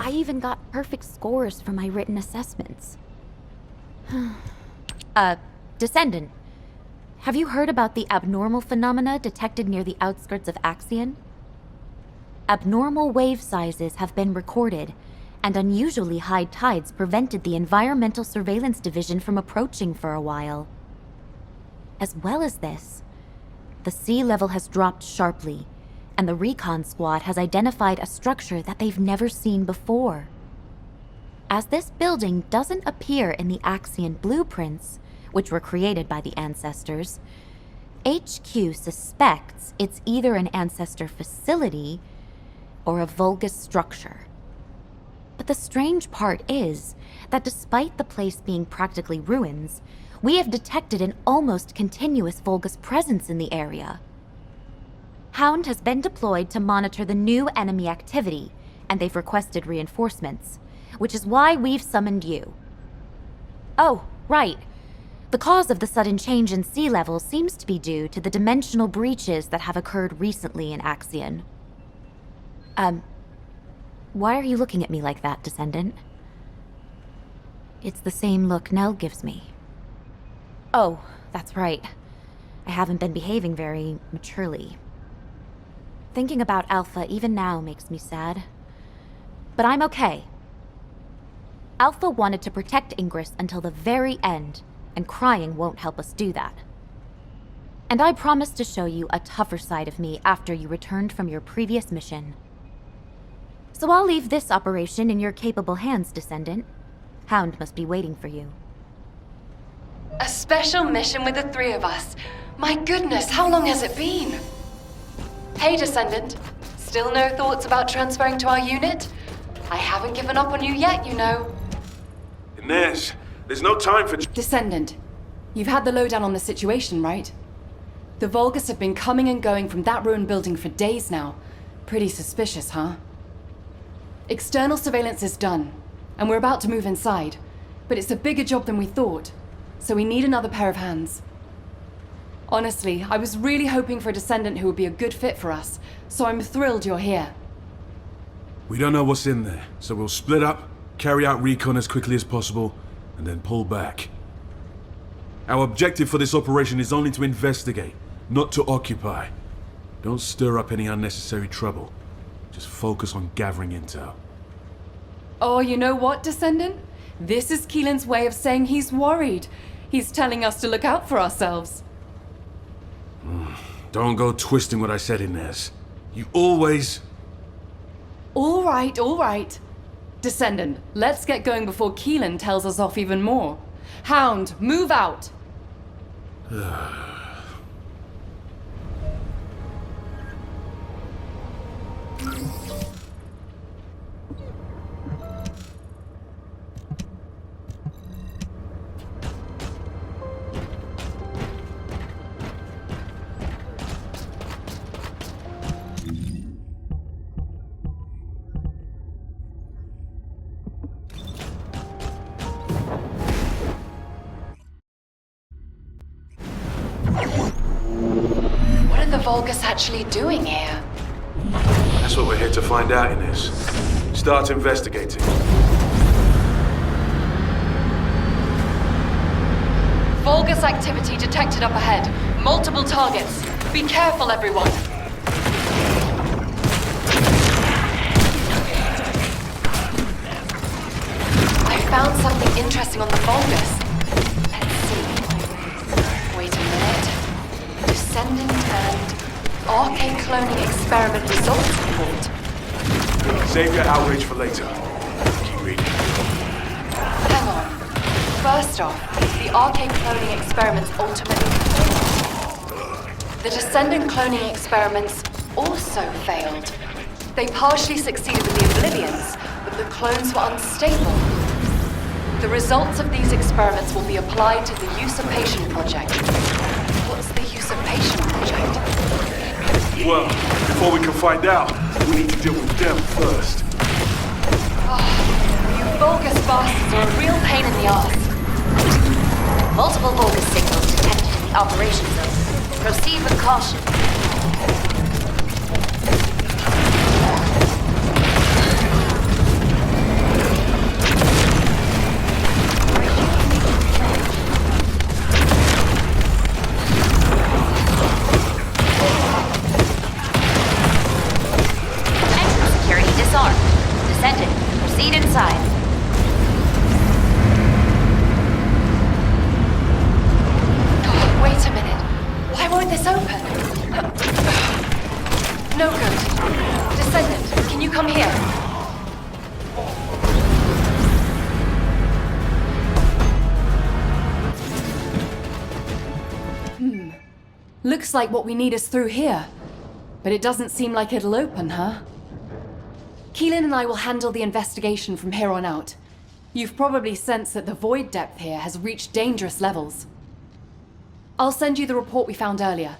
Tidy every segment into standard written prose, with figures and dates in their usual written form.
I even got perfect scores for my written assessments. Descendant, have you heard about the abnormal phenomena detected near the outskirts of Axion? Abnormal wave sizes have been recorded, and unusually high tides prevented the Environmental Surveillance Division from approaching for a while. As well as this, the sea level has dropped sharply, and the recon squad has identified a structure that they've never seen before. As this building doesn't appear in the Axion blueprints, which were created by the Ancestors, HQ suspects it's either an Ancestor facility or a Vulgus structure. But the strange part is that despite the place being practically ruins, we have detected an almost continuous Vulgus presence in the area. Hound has been deployed to monitor the new enemy activity, and they've requested reinforcements, which is why we've summoned you. Oh, right. The cause of the sudden change in sea level seems to be due to the dimensional breaches that have occurred recently in Axion. Why are you looking at me like that, Descendant? It's the same look Nell gives me. Oh, that's right. I haven't been behaving very maturely. Thinking about Alpha even now makes me sad. But I'm okay. Alpha wanted to protect Ingress until the very end, and crying won't help us do that. And I promised to show you a tougher side of me after you returned from your previous mission. So I'll leave this operation in your capable hands, Descendant. Hound must be waiting for you. A special mission with the three of us. My goodness, how long has it been? Hey, Descendant. Still no thoughts about transferring to our unit? I haven't given up on you yet, you know. Inez, there's no time for... Descendant, you've had the lowdown on the situation, right? The Vulgus have been coming and going from that ruined building for days now. Pretty suspicious, huh? External surveillance is done, and we're about to move inside. But it's a bigger job than we thought, so we need another pair of hands. Honestly, I was really hoping for a Descendant who would be a good fit for us, so I'm thrilled you're here. We don't know what's in there, so we'll split up, carry out recon as quickly as possible, and then pull back. Our objective for this operation is only to investigate, not to occupy. Don't stir up any unnecessary trouble. Just focus on gathering intel. Oh, you know what, Descendant? This is Keelan's way of saying he's worried. He's telling us to look out for ourselves. Don't go twisting what I said, Inez. You always... All right. Descendant, let's get going before Keelan tells us off even more. Hound, move out! What are the Vulgus actually doing here? That's what we're here to find out, Inez. Start investigating. Vulgus activity detected up ahead. Multiple targets. Be careful, everyone. I found something interesting on the Vulgus. Let's see. Wait a minute. Descendant and arcane cloning experiment results report. Save your outrage for later. Keep reading. Hang on. First off, the arcane cloning experiments ultimately failed. The descendant cloning experiments also failed. They partially succeeded with the Oblivions, but the clones were unstable. The results of these experiments will be applied to the Usurpation Project. What's the Usurpation Project? Well, before we can find out, we need to deal with them first. You Vulgus bastards are a real pain in the ass. Multiple Vulgus signals detected in the operation zone. Proceed with caution. It's open. No good. Descendant, can you come here? Looks like what we need is through here. But it doesn't seem like it'll open, huh? Keelan and I will handle the investigation from here on out. You've probably sensed that the void depth here has reached dangerous levels. I'll send you the report we found earlier.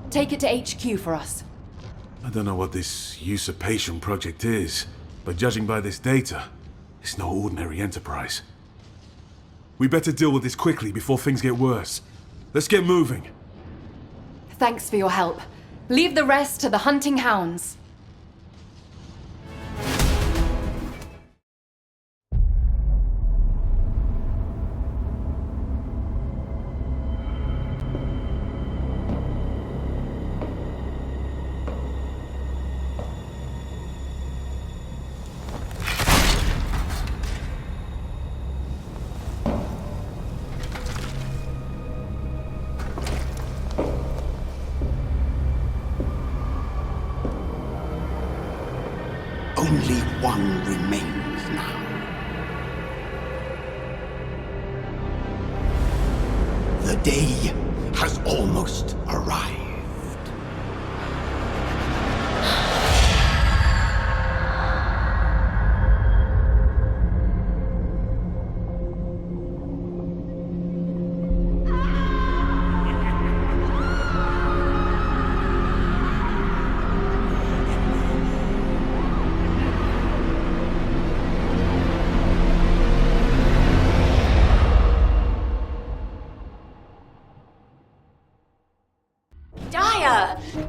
Take it to HQ for us. I don't know what this usurpation project is, but judging by this data, it's no ordinary enterprise. We better deal with this quickly before things get worse. Let's get moving. Thanks for your help. Leave the rest to the hunting hounds. Only one remains now. The day has almost arrived.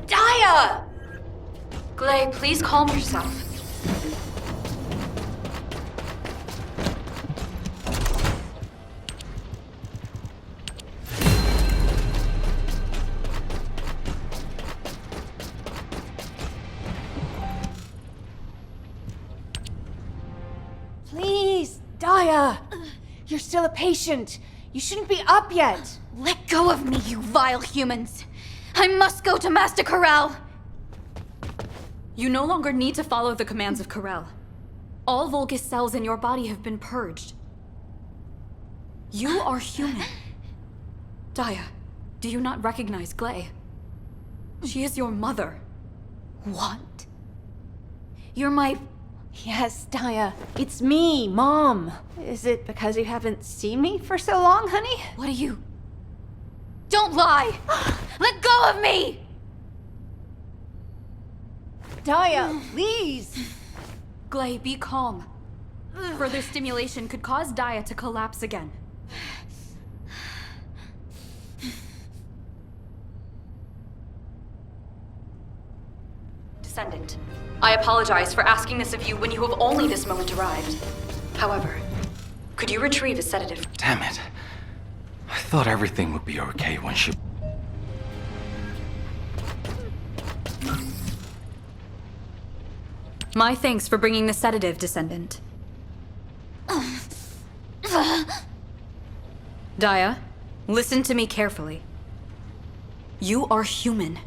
Daya! Glay, please calm yourself. Please, Daya! You're still a patient. You shouldn't be up yet. Let go of me, you vile humans! I must go to Master Corral! You no longer need to follow the commands of Corral. All Vulgus cells in your body have been purged. You are human. Daya, do you not recognize Glay? She is your mother. What? You're my... Yes, Daya. It's me, Mom. Is it because you haven't seen me for so long, honey? What are you... Don't lie! Let go of me! Daya, please! Glay, be calm. Further stimulation could cause Daya to collapse again. Descendant, I apologize for asking this of you when you have only this moment arrived. However, could you retrieve a sedative? Damn it. I thought everything would be okay when she... My thanks for bringing the sedative, Descendant. Daya, listen to me carefully. You are human.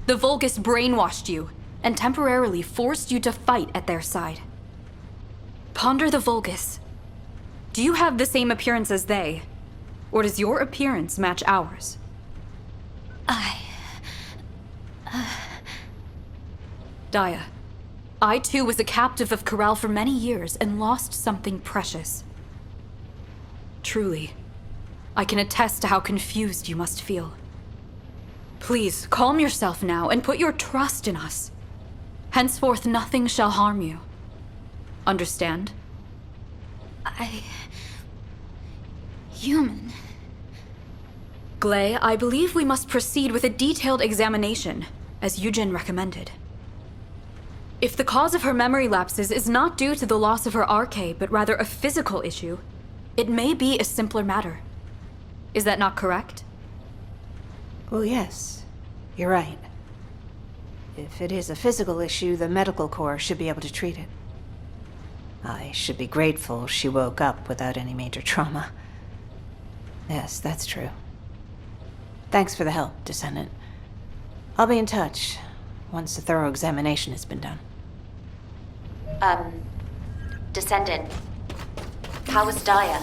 The Vulgus brainwashed you and temporarily forced you to fight at their side. Ponder the Vulgus. Do you have the same appearance as they? Or does your appearance match ours? Daya, I too was a captive of Corral for many years and lost something precious. Truly, I can attest to how confused you must feel. Please, calm yourself now and put your trust in us. Henceforth, nothing shall harm you. Understand? Human. Glay, I believe we must proceed with a detailed examination, as Eugen recommended. If the cause of her memory lapses is not due to the loss of her arche, but rather a physical issue, it may be a simpler matter. Is that not correct? Well, yes. You're right. If it is a physical issue, the medical corps should be able to treat it. I should be grateful she woke up without any major trauma. Yes, that's true. Thanks for the help, Descendant. I'll be in touch once a thorough examination has been done. Descendant, how is Daya?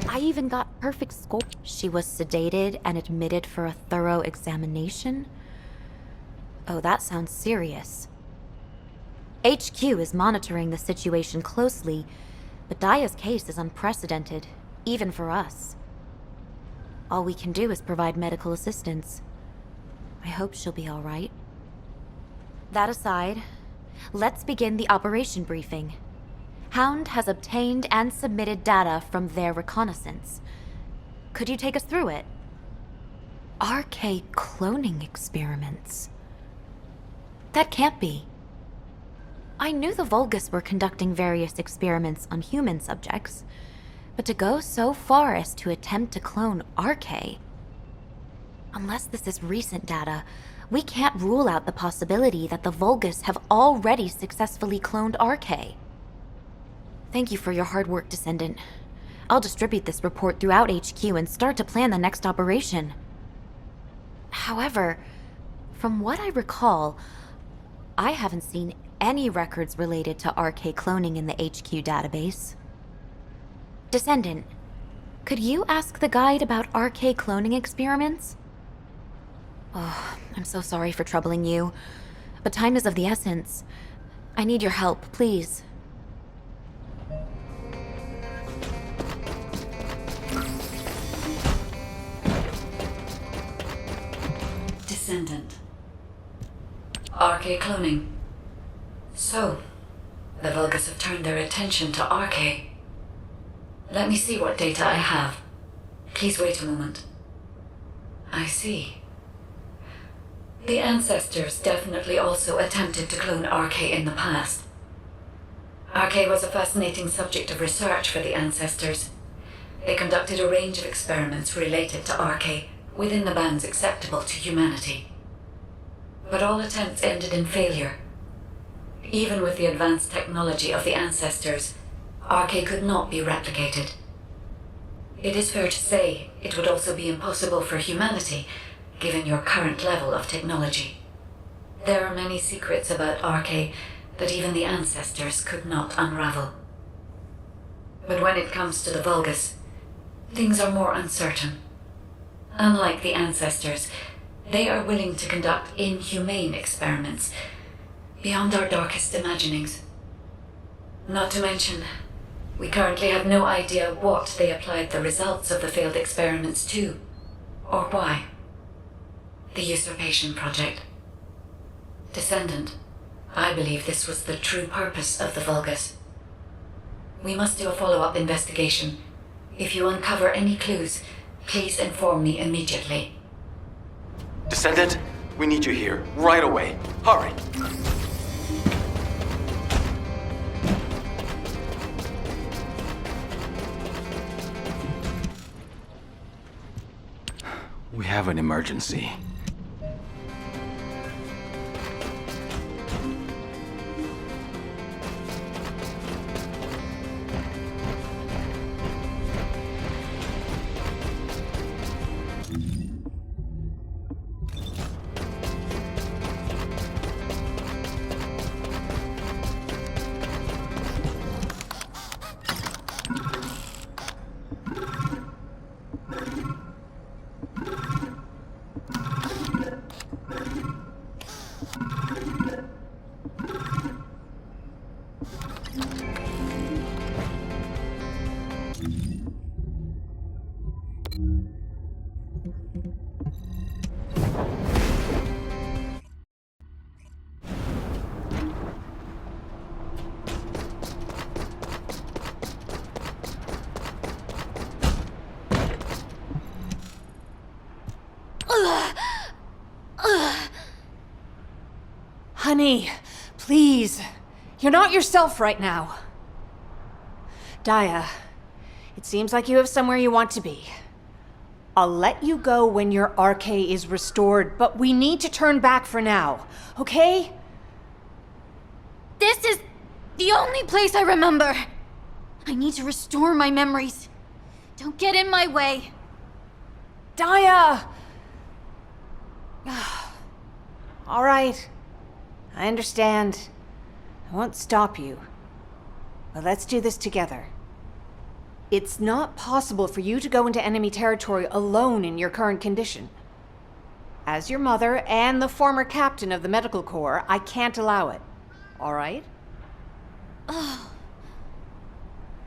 I even got perfect score. She was sedated and admitted for a thorough examination? Oh, that sounds serious. HQ is monitoring the situation closely, but Daya's case is unprecedented, even for us. All we can do is provide medical assistance. I hope she'll be all right. That aside, let's begin the operation briefing. Hound has obtained and submitted data from their reconnaissance. Could you take us through it? RK cloning experiments. That can't be. I knew the Vulgus were conducting various experiments on human subjects, but to go so far as to attempt to clone RK... Unless this is recent data, we can't rule out the possibility that the Vulgus have already successfully cloned RK. Thank you for your hard work, Descendant. I'll distribute this report throughout HQ and start to plan the next operation. However, from what I recall, I haven't seen any records related to RK cloning in the HQ database. Descendant, could you ask the guide about RK cloning experiments? Oh, I'm so sorry for troubling you, but time is of the essence. I need your help, please. Descendant. RK cloning. So, the Vulgus have turned their attention to RK. Let me see what data I have. Please wait a moment. I see. The ancestors definitely also attempted to clone RK in the past. RK was a fascinating subject of research for the ancestors. They conducted a range of experiments related to RK within the bands acceptable to humanity. But all attempts ended in failure. Even with the advanced technology of the ancestors, RK could not be replicated. It is fair to say it would also be impossible for humanity, given your current level of technology. There are many secrets about RK that even the ancestors could not unravel. But when it comes to the Vulgus, things are more uncertain. Unlike the ancestors, they are willing to conduct inhumane experiments beyond our darkest imaginings. Not to mention, we currently have no idea what they applied the results of the failed experiments to, or why. The Usurpation Project. Descendant, I believe this was the true purpose of the Vulgus. We must do a follow-up investigation. If you uncover any clues, please inform me immediately. Descendant, we need you here, right away. Hurry! We have an emergency. Honey, please. You're not yourself right now. Daya, it seems like you have somewhere you want to be. I'll let you go when your RK is restored, but we need to turn back for now, okay? This is The only place I remember! I need to restore my memories. Don't get in my way. Daya! All right. I understand. I won't stop you. But let's do this together. It's not possible for you to go into enemy territory alone in your current condition. As your mother and the former captain of the Medical Corps, I can't allow it. All right?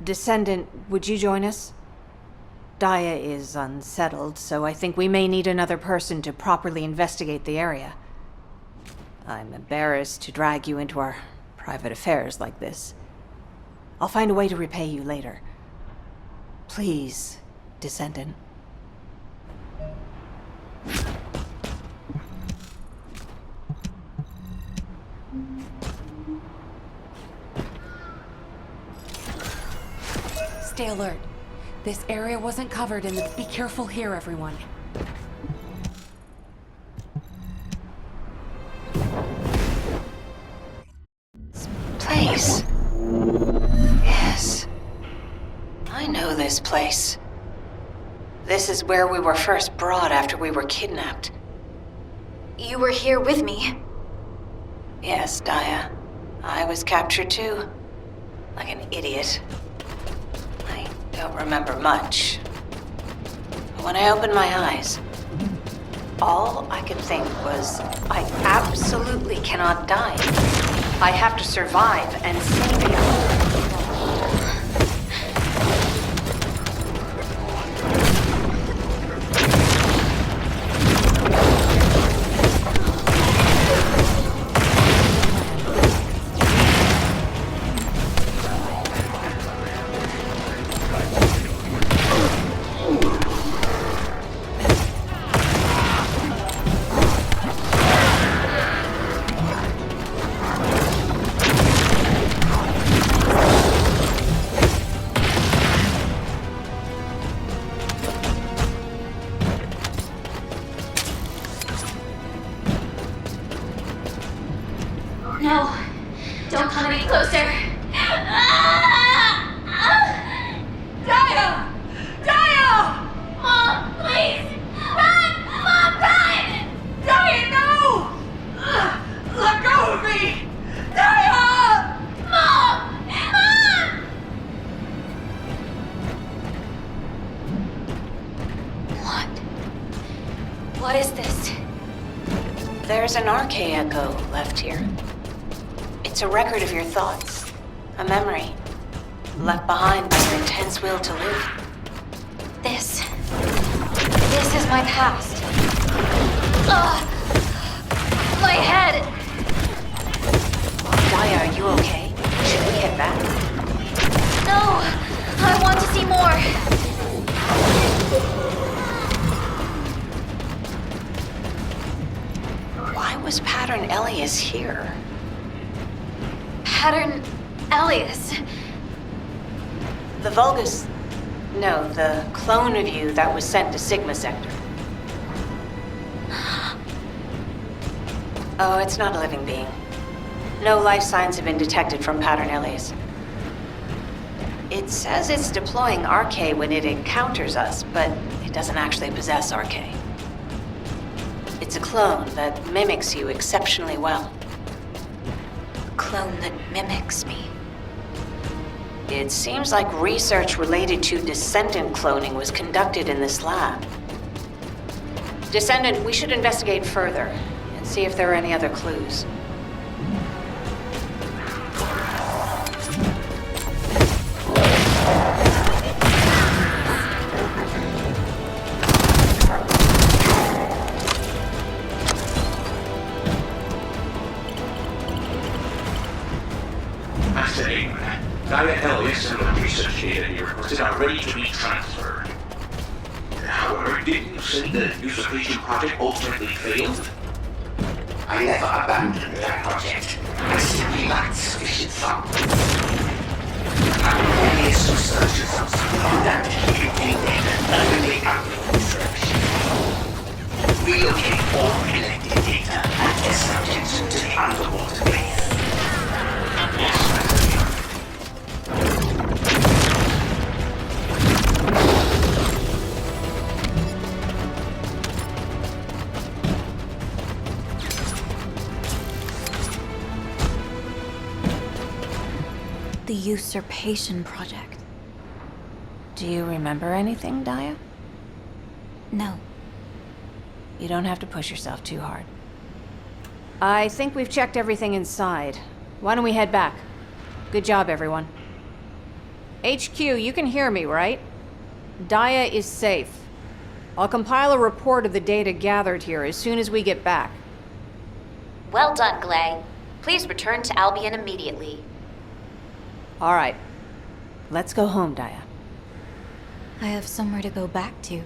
Descendant, would you join us? Daya is unsettled, so I think we may need another person to properly investigate the area. I'm embarrassed to drag you into our private affairs like this. I'll find a way to repay you later. Please, Descendant. Stay alert. This area wasn't covered in the... Be careful here, everyone. Place. Yes. I know this place. This is where we were first brought after we were kidnapped. You were here with me. Yes, Daya. I was captured too. Like an idiot. I don't remember much. But when I opened my eyes, all I could think was, I absolutely cannot die. I have to survive and save you. No, don't come any closer. Daya! Daya! Mom, please! Run! Mom, run! Daya, no! Let go of me! Daya! Mom! Mom! What is this? There's an RK echo left here. It's a record of your thoughts, a memory, left behind by your intense will to live. This is my past. My head! Daya, are you okay? Should we head back? No! I want to see more! Why was Pattern Elias here? Pattern Elias. The Vulgus... No, the clone of you that was sent to Sigma Sector. Oh, it's not a living being. No life signs have been detected from Pattern Elias. It says it's deploying RK when it encounters us, but it doesn't actually possess RK. It's a clone that mimics you exceptionally well. A clone that mimics me. It seems like research related to descendant cloning was conducted in this lab. Descendant, we should investigate further and see if there are any other clues. Master Aim, Daya Elias and the research data you requested are ready to be transferred. However, didn't you say the usurpation project ultimately failed? I never abandoned that project. I simply lacked sufficient funds. Various researchers have found that UK data only under research. Relocate all collected data and test subjects to the underwater base. Yes, Master. The usurpation project. Do you remember anything, Daya? No. You don't have to push yourself too hard. I think we've checked everything inside. Why don't we head back? Good job, everyone. HQ, you can hear me, right? Daya is safe. I'll compile a report of the data gathered here as soon as we get back. Well done, Glay. Please return to Albion immediately. All right. Let's go home, Daya. I have somewhere to go back to.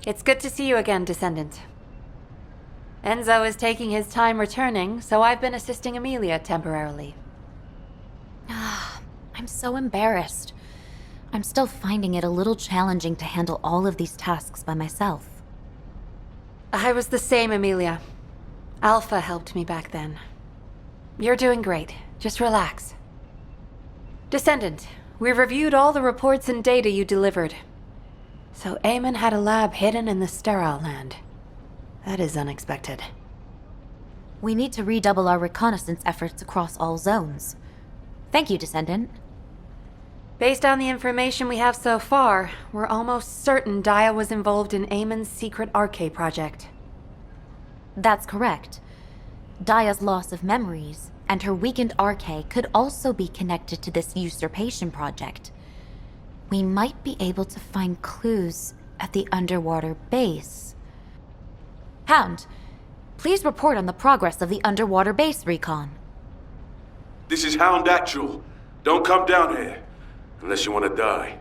It's good to see you again, Descendant. Enzo is taking his time returning, so I've been assisting Amelia temporarily. I'm so embarrassed. I'm still finding it a little challenging to handle all of these tasks by myself. I was the same, Amelia. Alpha helped me back then. You're doing great. Just relax. Descendant, we reviewed all the reports and data you delivered. So Eamon had a lab hidden in the sterile land. That is unexpected. We need to redouble our reconnaissance efforts across all zones. Thank you, Descendant. Based on the information we have so far, we're almost certain Daya was involved in Eamon's secret Arche project. That's correct. Daya's loss of memories and her weakened Arche could also be connected to this usurpation project. We might be able to find clues at the underwater base. Hound, please report on the progress of the underwater base recon. This is Hound Actual. Don't come down here. Unless you want to die.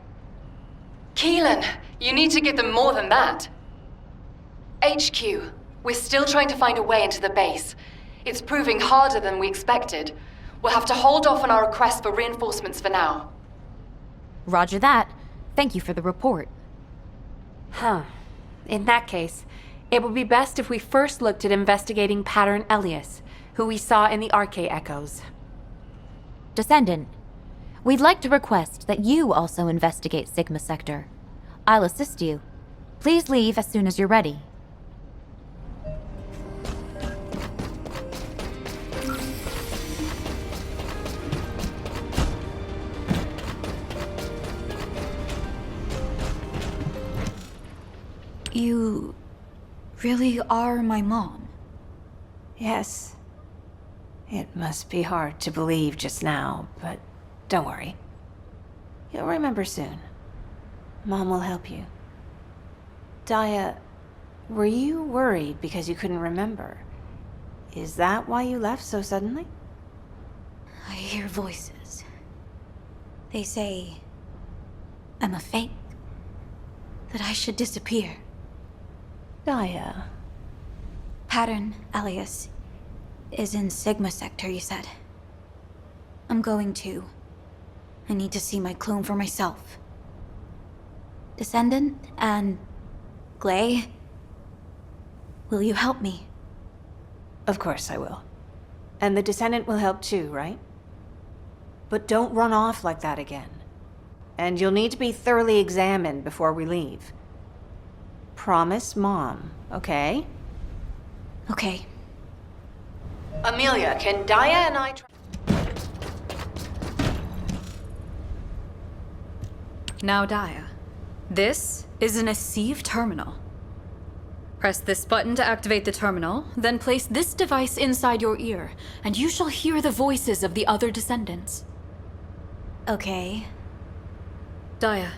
Keelan, you need to give them more than that. HQ, we're still trying to find a way into the base. It's proving harder than we expected. We'll have to hold off on our request for reinforcements for now. Roger that. Thank you for the report. Huh. In that case, it would be best if we first looked at investigating Pattern Elias, who we saw in the Arche echoes. Descendant, we'd like to request that you also investigate Sigma Sector. I'll assist you. Please leave as soon as you're ready. You really are my mom? Yes. It must be hard to believe just now, but don't worry. You'll remember soon. Mom will help you. Daya, were you worried because you couldn't remember? Is that why you left so suddenly? I hear voices. They say I'm a fake, that I should disappear. Daya. Pattern Elias is in Sigma Sector, you said. I'm going to. I need to see my clone for myself. Descendant and Glay, will you help me? Of course I will. And the Descendant will help too, right? But don't run off like that again. And you'll need to be thoroughly examined before we leave. Promise Mom, okay? Okay. Amelia, can Daya and I try... Now, Daya, this is an Asive terminal. Press this button to activate the terminal, then place this device inside your ear, and you shall hear the voices of the other descendants. Okay. Daya,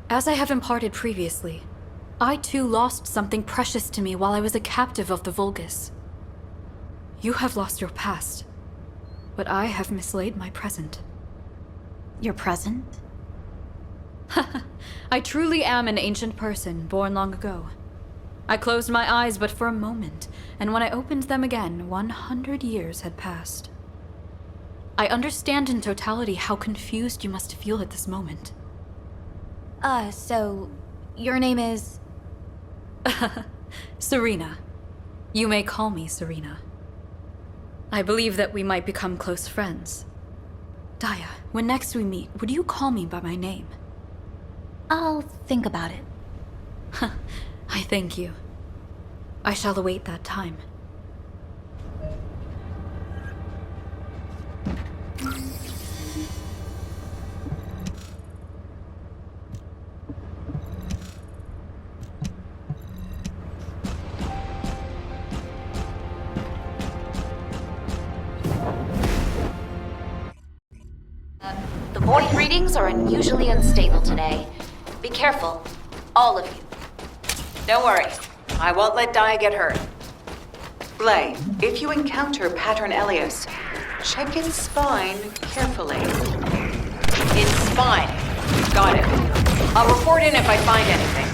as I have imparted previously, I too lost something precious to me while I was a captive of the Vulgus. You have lost your past, but I have mislaid my present. Your present? I truly am an ancient person, born long ago. I closed my eyes but for a moment, and when I opened them again, 100 years had passed. I understand in totality how confused you must feel at this moment. So your name is? Serena. You may call me Serena. I believe that we might become close friends. Daya, when next we meet, would you call me by my name? I'll think about it. I thank you. I shall await that time. The void readings are unusually unstable today. Be careful, all of you. Don't worry. I won't let Daya get hurt. Blay, if you encounter Pattern Elias, check its spine carefully. Its spine. Got it. I'll report in if I find anything.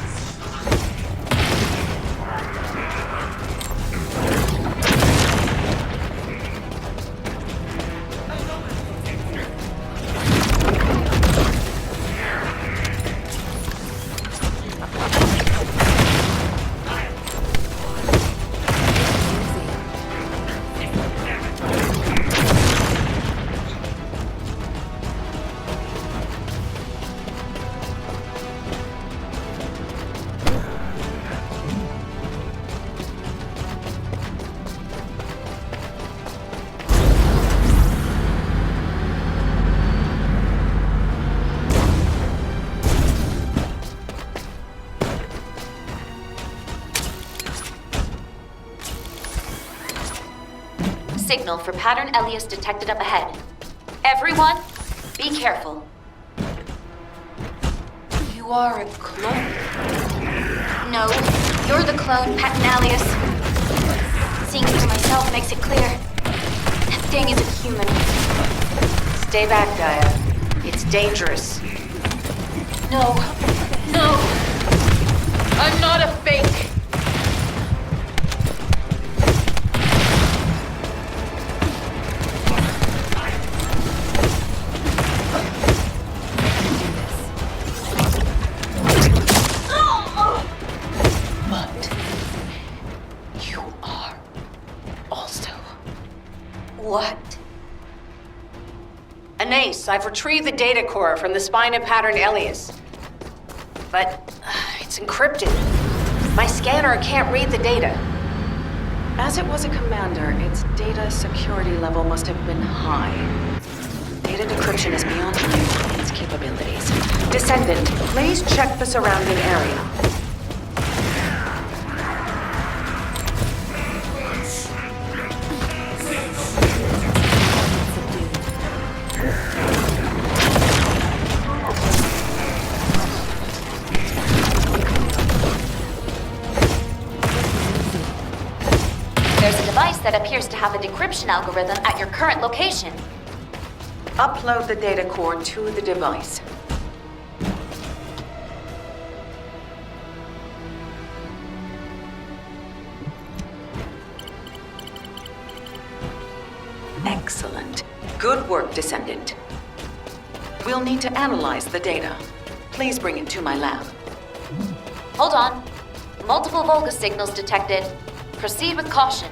Signal for Pattern Elias detected up ahead. Everyone, be careful. You are a clone. No, you're the clone, Pattern Elias. Seeing it for myself makes it clear. That thing isn't human. Stay back, Daya. It's dangerous. No. No. I'm not a fake. What? Anais, I've retrieved the data core from the spine of Pattern Elias. But it's encrypted. My scanner can't read the data. As it was a commander, its data security level must have been high. Data decryption is beyond my equipment's capabilities. Descendant, please check the surrounding area. There's a device that appears to have a decryption algorithm at your current location. Upload the data core to the device. Excellent. Good work, Descendant. We'll need to analyze the data. Please bring it to my lab. Hold on. Multiple Volga signals detected. Proceed with caution.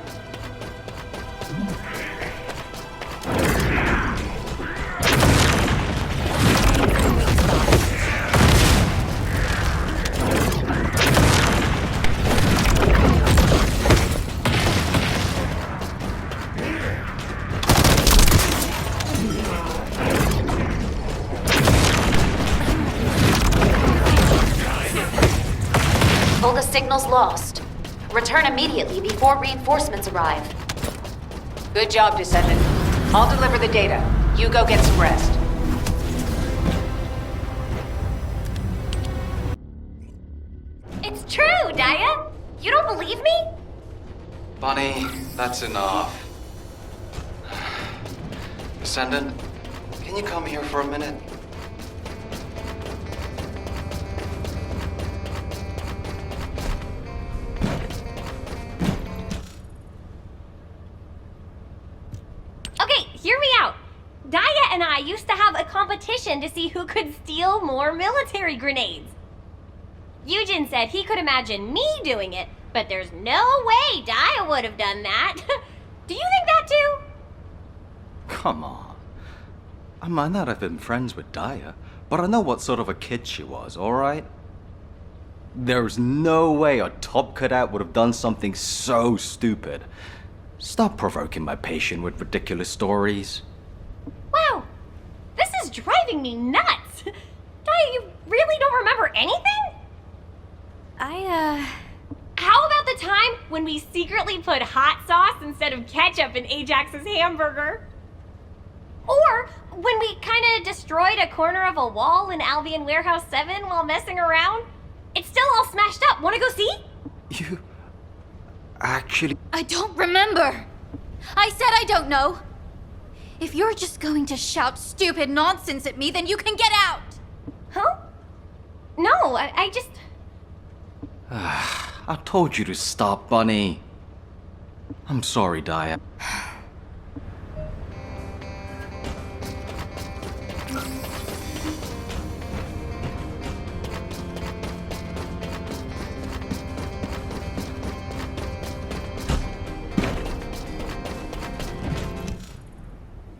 Volga signals lost. Return immediately before reinforcements arrive. Good job, Descendant. I'll deliver the data. You go get some rest. It's true, Daya! You don't believe me? Bunny, that's enough. Descendant, can you come here for a minute? Okay, hear me out. Daya and I used to have a competition to see who could steal more military grenades. Yujin said he could imagine me doing it, but there's no way Daya would have done that. Do you think that too? Come on. I might not have been friends with Daya, but I know what sort of a kid she was, alright? There's no way a top cadet would have done something so stupid. Stop provoking my patient with ridiculous stories. Wow, this is driving me nuts. Daya, you really don't remember anything? How about the time when we secretly put hot sauce instead of ketchup in Ajax's hamburger? Or when we kinda destroyed a corner of a wall in Albion Warehouse 7 while messing around? It's still all smashed up. Wanna go see? You... actually... I don't remember. I said I don't know. If you're just going to shout stupid nonsense at me, then you can get out. Huh? No, I just... I told you to stop, Bunny. I'm sorry, Daya.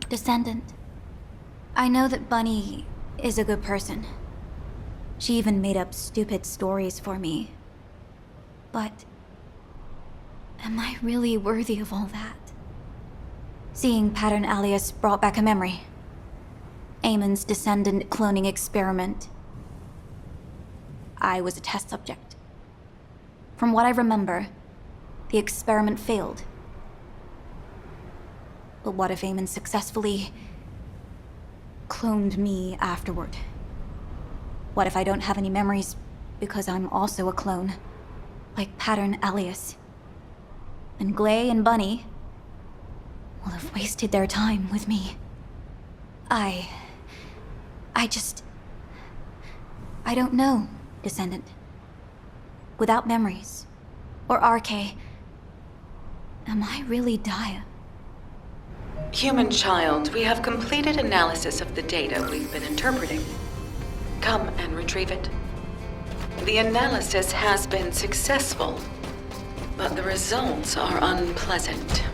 Descendant, I know that Bunny is a good person. She even made up stupid stories for me. But am I really worthy of all that? Seeing Pattern Alias brought back a memory. Eamon's descendant cloning experiment. I was a test subject. From what I remember, the experiment failed. But what if Eamon successfully cloned me afterward? What if I don't have any memories because I'm also a clone? Like Pattern Alias. And Glay and Bunny will have wasted their time with me. I don't know, Descendant. Without memories, or RK, am I really Daya? Human child, we have completed analysis of the data we've been interpreting. Come and retrieve it. The analysis has been successful, but the results are unpleasant.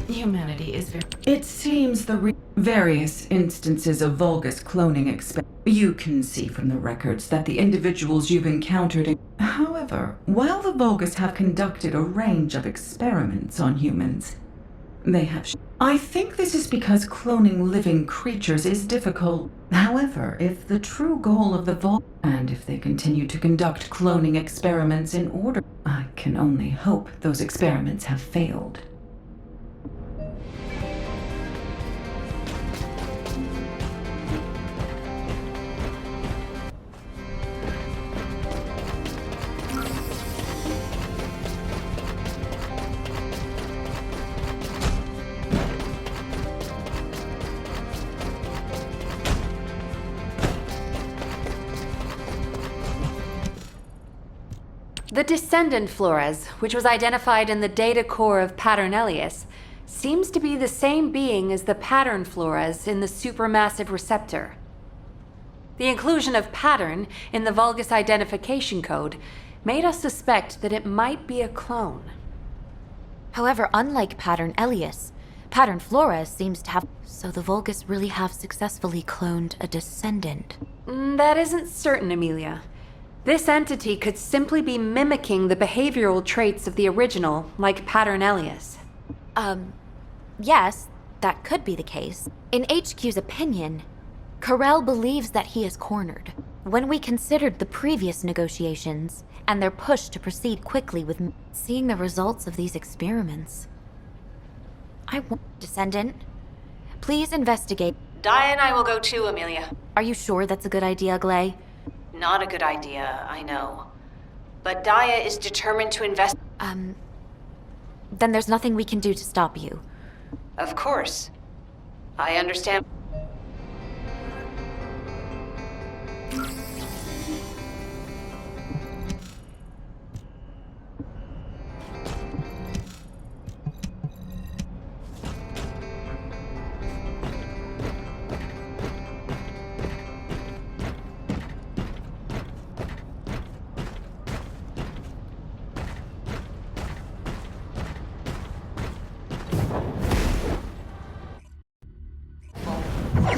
Humanity is very... It seems the various instances of Vulgus cloning you can see from the records that the individuals you've encountered... However, while the Vulgus have conducted a range of experiments on humans, they have... I think this is because cloning living creatures is difficult. However, if the true goal of the Vulgus... And if they continue to conduct cloning experiments in order... I can only hope those experiments have failed. The descendant Flores, which was identified in the data core of Pattern Alias, seems to be the same being as the pattern Flores in the supermassive receptor. The inclusion of pattern in the Vulgus identification code made us suspect that it might be a clone. However, unlike Pattern Alias, Pattern Flores seems to have... So the Vulgus really have successfully cloned a descendant. That isn't certain, Amelia. This entity could simply be mimicking the behavioral traits of the original, like Pattern Alias. Yes, that could be the case. In HQ's opinion, Carell believes that he is cornered. When we considered the previous negotiations, and their push to proceed quickly with seeing the results of these experiments, I want... Descendant, please investigate. Daya and I will go too, Amelia. Are you sure that's a good idea, Glay? Not a good idea, I know. But Daya is determined to invest... Then there's nothing we can do to stop you. Of course. I understand.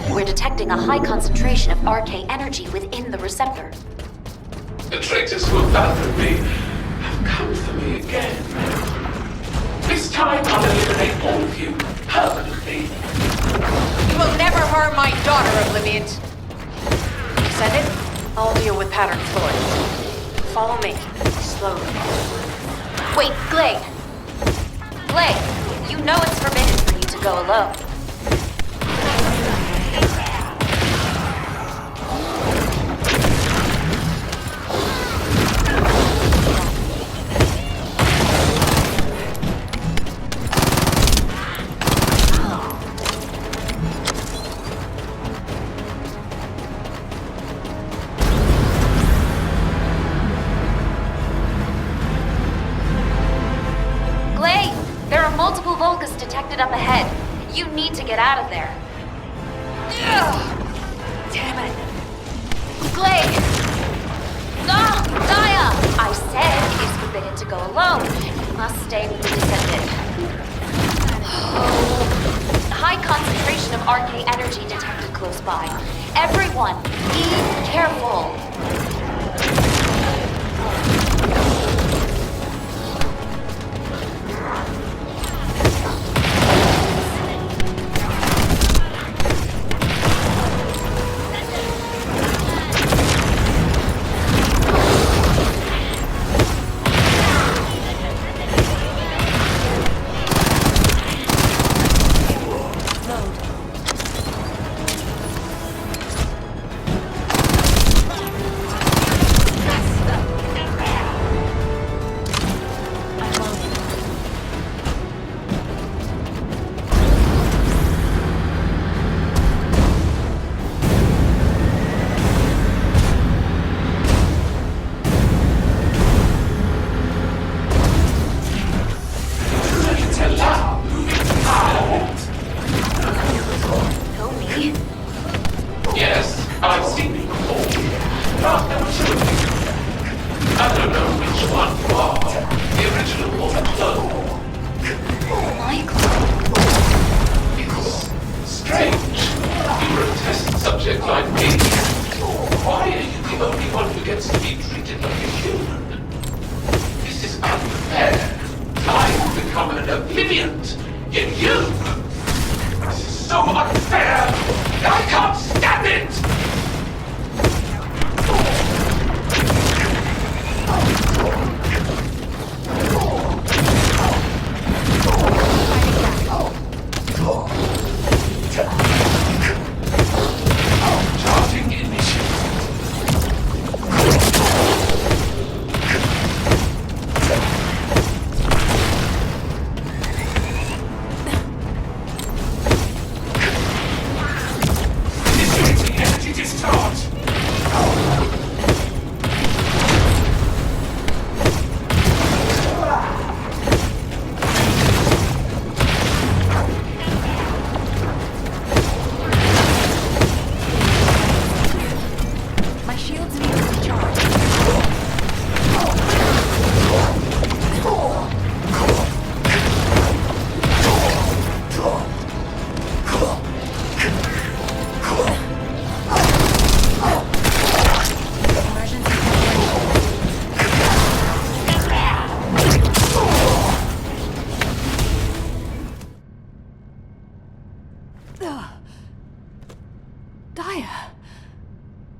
We're detecting a high concentration of RK energy within the receptor. The traitors who abandoned me have come for me again. This time I'll eliminate all of you permanently. You will never harm my daughter, Oblivion. Descendant, I'll deal with pattern floors. Follow me, slowly. Wait, Glade! Glade, you know it's forbidden for you to go alone. Multiple Volgas detected up ahead. You need to get out of there. Ugh. Damn it. Glade! No! Daya! I said it is forbidden to go alone. You must stay with the descendant. High concentration of RK energy detected close by. Everyone, be careful.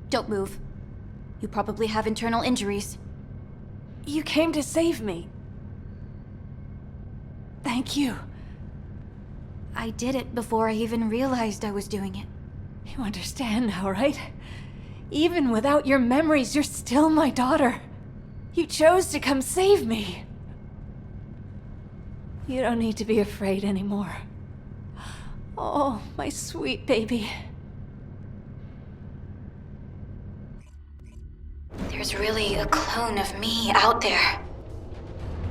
Don't move. You probably have internal injuries. You came to save me. Thank you. I did it before I even realized I was doing it. You understand now, right? Even without your memories, you're still my daughter. You chose to come save me. You don't need to be afraid anymore. Oh, my sweet baby. there's really a clone of me out there.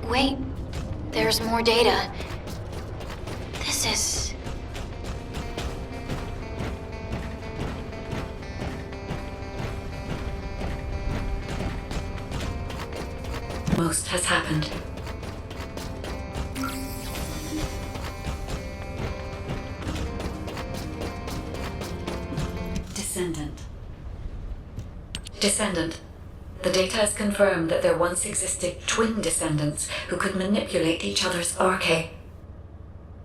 Wait, there's more data. This is... Most has happened. Descendant. The data has confirmed that there once existed twin descendants who could manipulate each other's arche.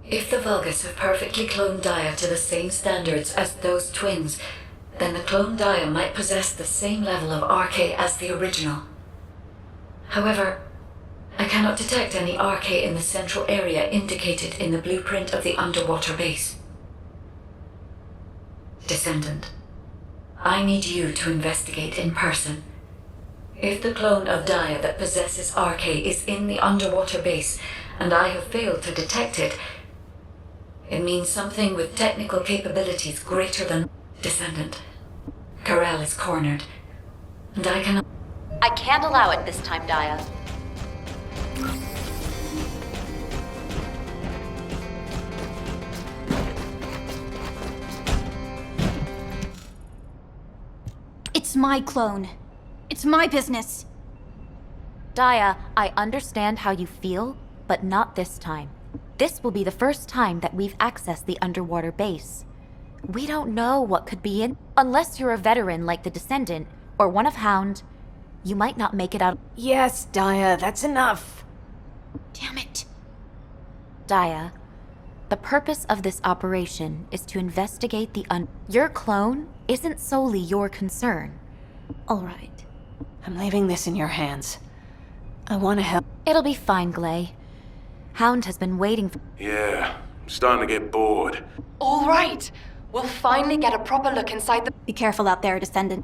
If the Vulgus have perfectly cloned Dia to the same standards as those twins, then the clone Dia might possess the same level of arche as the original. However, I cannot detect any arche in the central area indicated in the blueprint of the underwater base. Descendant, I need you to investigate in person. If the clone of Dia that possesses arche is in the underwater base, and I have failed to detect it, it means something with technical capabilities greater than Descendant. Corel is cornered, and I cannot... I can't allow it this time, Dia. It's my clone. It's my business. Dia, I understand how you feel, but not this time. This will be the first time that we've accessed the underwater base. We don't know what could be in... Unless you're a veteran like the Descendant, or one of Hound, you might not make it out... Yes, Dia, that's enough. Damn it. Dia, the purpose of this operation is to investigate the Your clone isn't solely your concern. All right. I'm leaving this in your hands. I want to help. It'll be fine, Glay. Hound has been waiting for... Yeah, I'm starting to get bored. All right. We'll finally get a proper look inside the... Be careful out there, Descendant.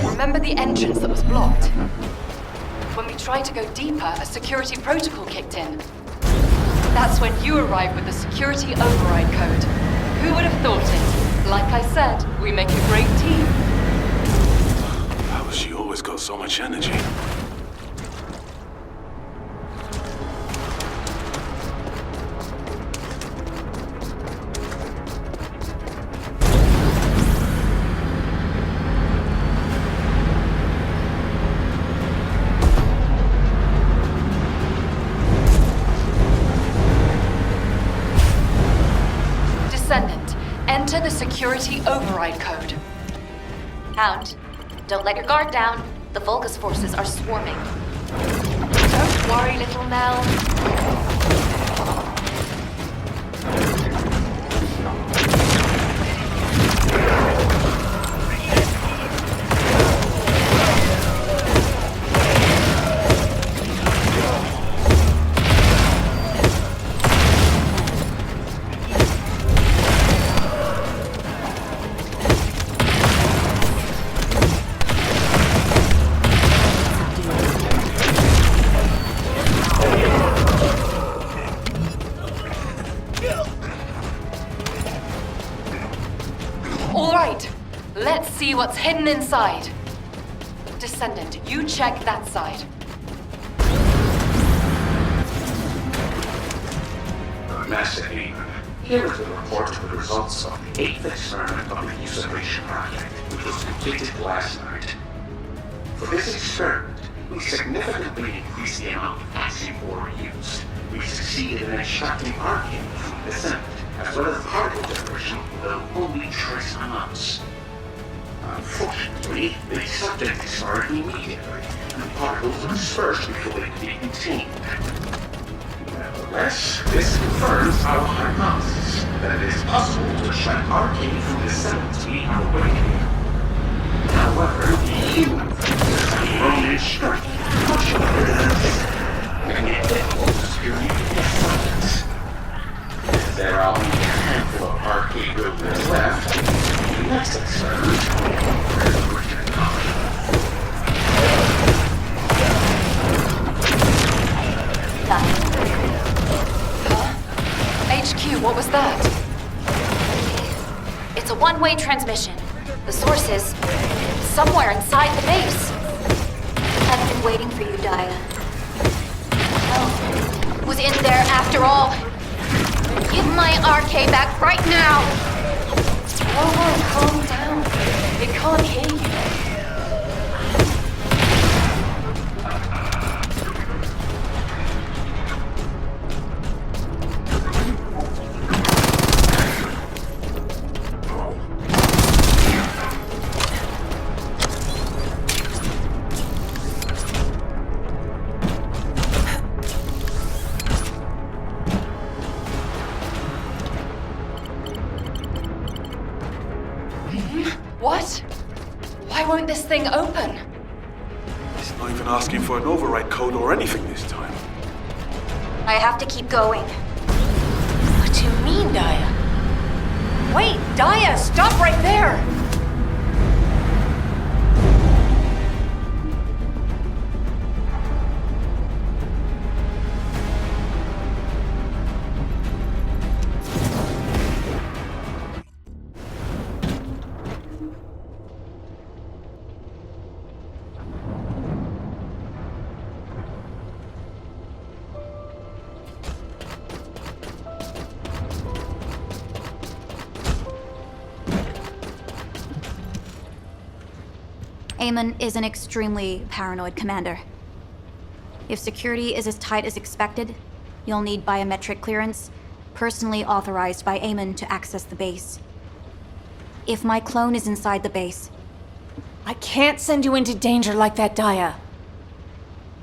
Remember the entrance that was blocked? When we tried to go deeper, a security protocol kicked in. That's when you arrived with the security override code. Who would have thought it? Like I said, we make a great team. How has she always got so much energy? Descendant, enter the security override code. Hound, don't let your guard down. The Vulgus forces are swarming. Don't worry, little Nell. All right, let's see what's hidden inside. Descendant, you check that side. Master Aim, here is the report of the results of the 8th experiment of the usurpation project, which was completed last night. For this experiment, we significantly increased the amount of axiom ore used. We we succeeded in extracting arcane from the descendant, as well as particle generation, though only trace amounts. Unfortunately, the subject expired immediately, and the particles were dispersed before they could be contained. Nevertheless, this confirms our hypothesis that it is possible to extract arcane from the descendant beyond awakening. However, the human forces have grown in strength much greater than this, making it difficult to securely get subjects. As there are only a handful of arcane buildings left, the next experiment is a written copy. HQ, what was that? It's a one-way transmission. The source is somewhere inside the base. I've been waiting for you, Daya. Oh, was in there after all. Give my RK back right now! Oh, calm down. They can't hear you. What? Why won't this thing open? It's not even asking for an override code or anything this time. I have to keep going. What do you mean, Daya? Wait, Daya, stop right there! Eamon is an extremely paranoid commander. If security is as tight as expected, you'll need biometric clearance, personally authorized by Eamon to access the base. If my clone is inside the base... I can't send you into danger like that, Daya.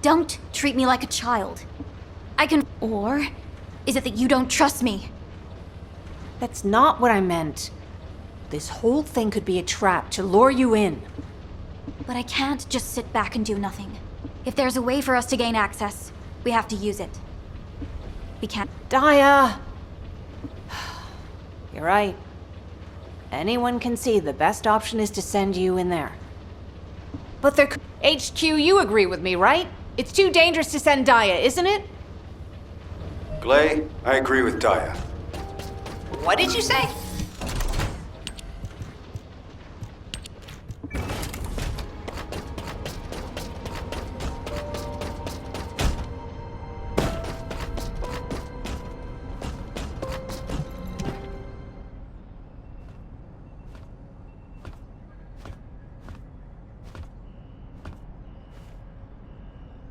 Don't treat me like a child. I can... Or is it that you don't trust me? That's not what I meant. This whole thing could be a trap to lure you in. But I can't just sit back and do nothing. If there's a way for us to gain access, we have to use it. We can't... Daya! You're right. Anyone can see the best option is to send you in there. But there... HQ, you agree with me, right? It's too dangerous to send Daya, isn't it? Glay, I agree with Daya. What did you say?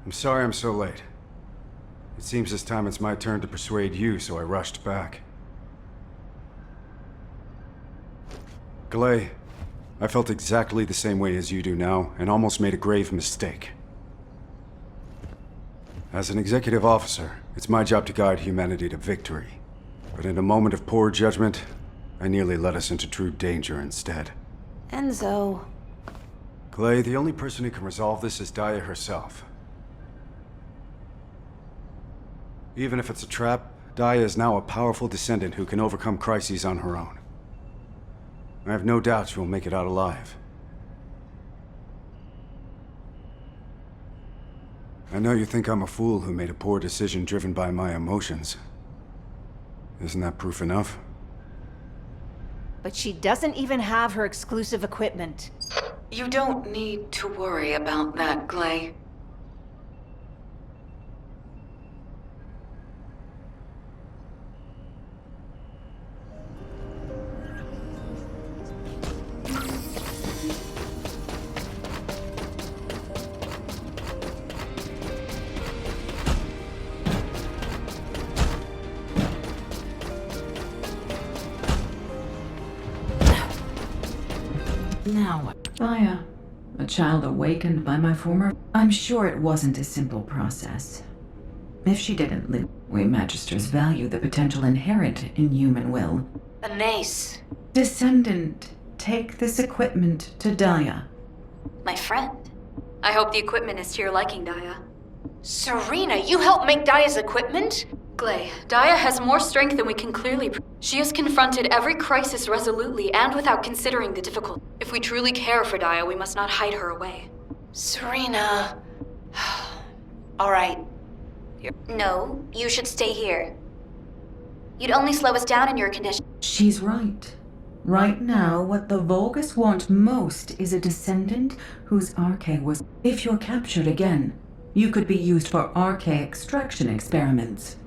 I'm sorry I'm so late. It seems this time it's my turn to persuade you, so I rushed back. Glay, I felt exactly the same way as you do now, and almost made a grave mistake. As an executive officer, it's my job to guide humanity to victory. But in a moment of poor judgment, I nearly led us into true danger instead. Enzo... Glay, the only person who can resolve this is Daya herself. Even if it's a trap, Daya is now a powerful descendant who can overcome crises on her own. I have no doubt she will make it out alive. I know you think I'm a fool who made a poor decision driven by my emotions. Isn't that proof enough? But she doesn't even have her exclusive equipment. You don't need to worry about that, Glay. Now, Daya, a child awakened by my former... I'm sure it wasn't a simple process. If she didn't live, we Magisters value the potential inherent in human will. Anais. Descendant, take this equipment to Daya. My friend. I hope the equipment is to your liking, Daya. Serena, you helped make Daya's equipment? Glay, Daya has more strength than we can clearly... She has confronted every crisis resolutely and without considering the difficulty. If we truly care for Daya, we must not hide her away. Serena... All right. No, you should stay here. You'd only slow us down in your condition. She's right. Right now, what the Vulgus want most is a descendant whose Arche was... If you're captured again, you could be used for Arche extraction experiments.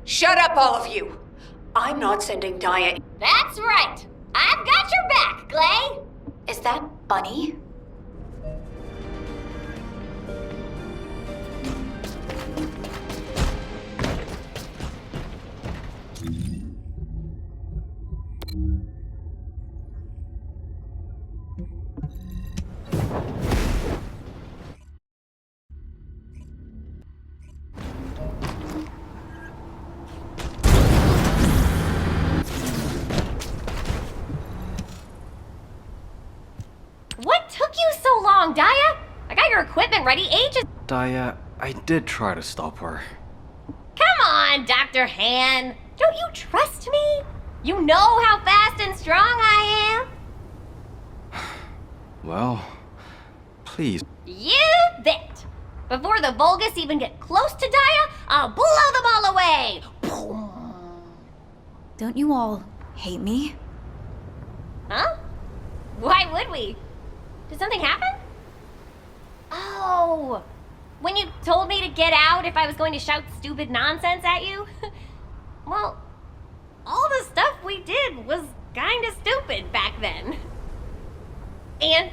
Shut up, all of you! I'm not sending Daya... That's right! I've got your back, Glay! Is that Bunny? What took you so long, Daya? I got your equipment ready ages... Daya, I did try to stop her. Come on, Dr. Han. Don't you trust me? You know how fast and strong I am. Well, please. You bet. Before the Vulgus even get close to Daya, I'll blow them all away. Don't you all hate me? Huh? Why would we? Did something happen? Oh, when you told me to get out if I was going to shout stupid nonsense at you? Well, all the stuff we did was kinda stupid back then. And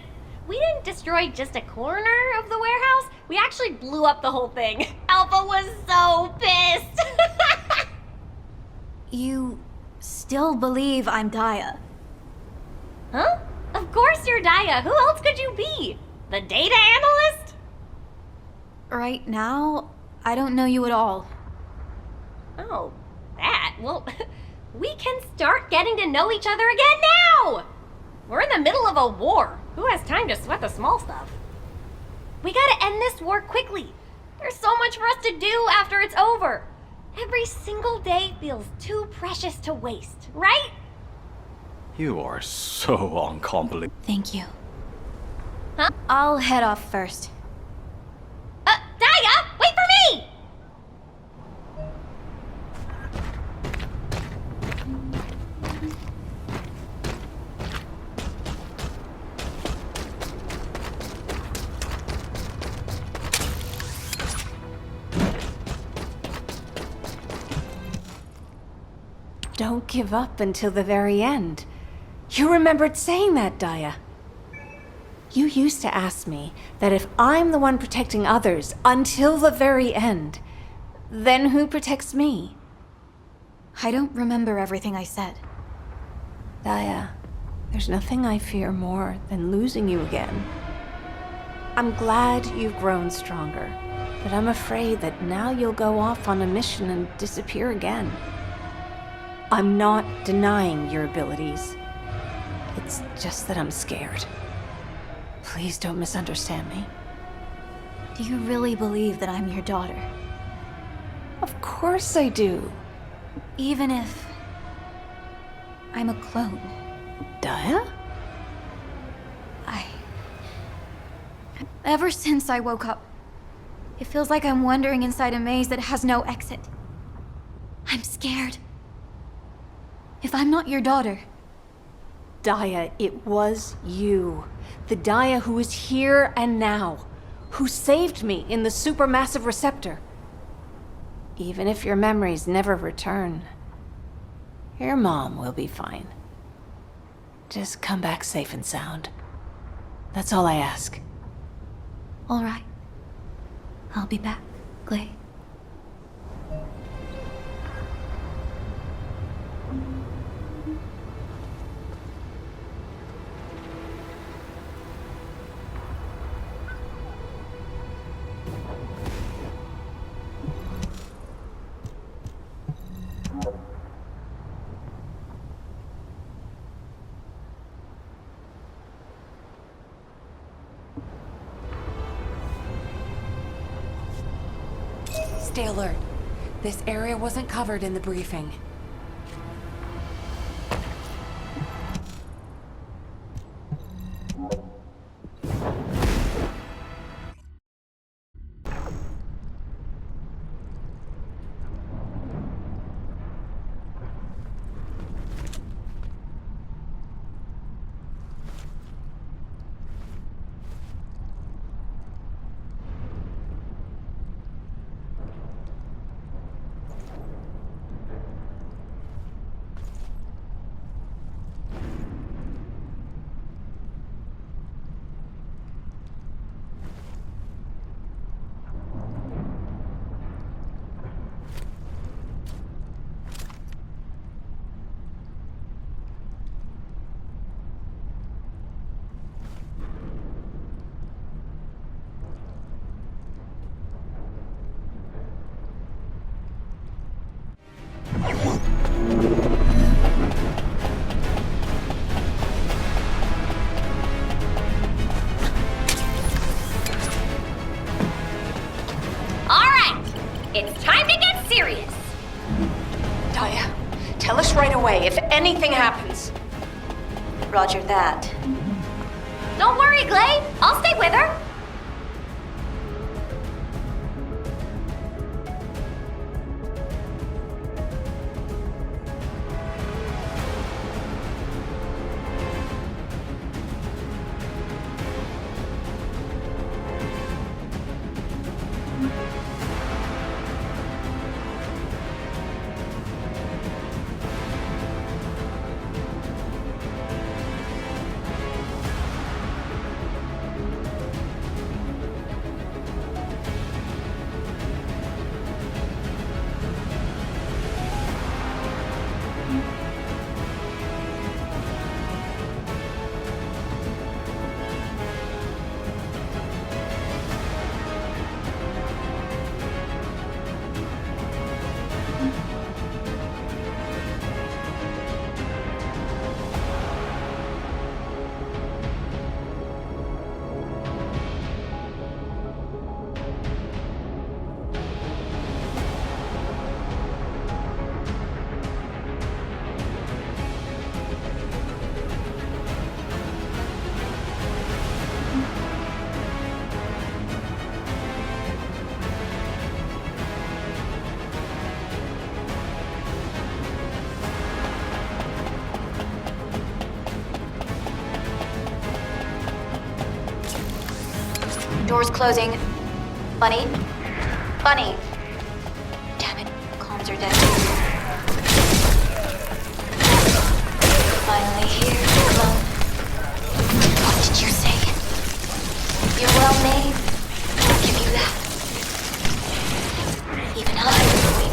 we didn't destroy just a corner of the warehouse. We actually blew up the whole thing. Alpha was so pissed. You still believe I'm Daya? Huh? Of course you're Daya. Who else could you be? The data analyst? Right now, I don't know you at all. Oh, that? Well, we can start getting to know each other again now! We're in the middle of a war. Who has time to sweat the small stuff? We gotta end this war quickly. There's so much for us to do after it's over. Every single day feels too precious to waste, right? You are so uncomplicated. Thank you. Huh? I'll head off first. Daya, wait for me! Don't give up until the very end. You remembered saying that, Daya. You used to ask me that if I'm the one protecting others until the very end, then who protects me? I don't remember everything I said. Daya, there's nothing I fear more than losing you again. I'm glad you've grown stronger, but I'm afraid that now you'll go off on a mission and disappear again. I'm not denying your abilities. It's just that I'm scared. Please don't misunderstand me. Do you really believe that I'm your daughter? Of course I do. Even if I'm a clone. Daya? Ever since I woke up, it feels like I'm wandering inside a maze that has no exit. I'm scared. If I'm not your daughter... Daya, it was you. The Daya who is here and now. Who saved me in the supermassive receptor. Even if your memories never return, your mom will be fine. Just come back safe and sound. That's all I ask. All right. I'll be back, Glay. Stay alert. This area wasn't covered in the briefing. It's time to get serious. Daya, tell us right away if anything happens. Roger that. Don't worry, Glade. I'll stay with her. Doors closing. Bunny? Bunny! Damn it, comms are dead. Finally here, clone. What did you say? You're well made. I'll give you that. Even I. Honestly,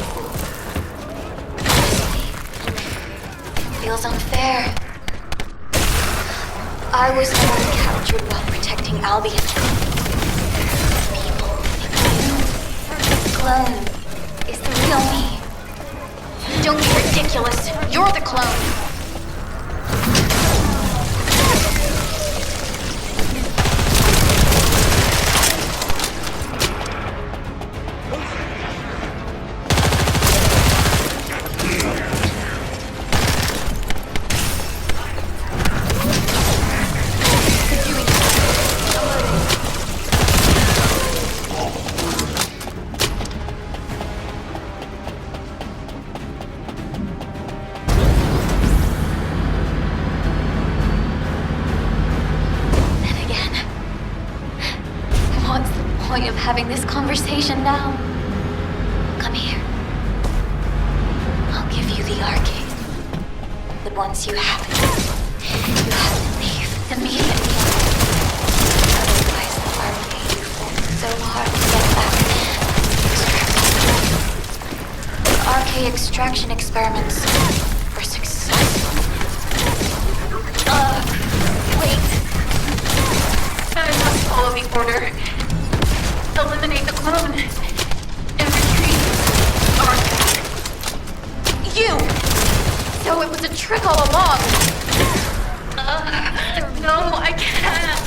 feels unfair. I was the one captured while protecting Albion. Clone is the real me. Don't be ridiculous. You're the clone. Of having this conversation now. Come here. I'll give you the arcade. But once you have it, you have to leave immediately. Otherwise, the arcade you fought so hard to get back. The arcade extraction experiments were successful. Wait. I must follow the order. Eliminate the clone and retrieve Arca. You! So it was a trick all along. No, I can't.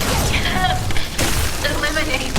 I can't eliminate.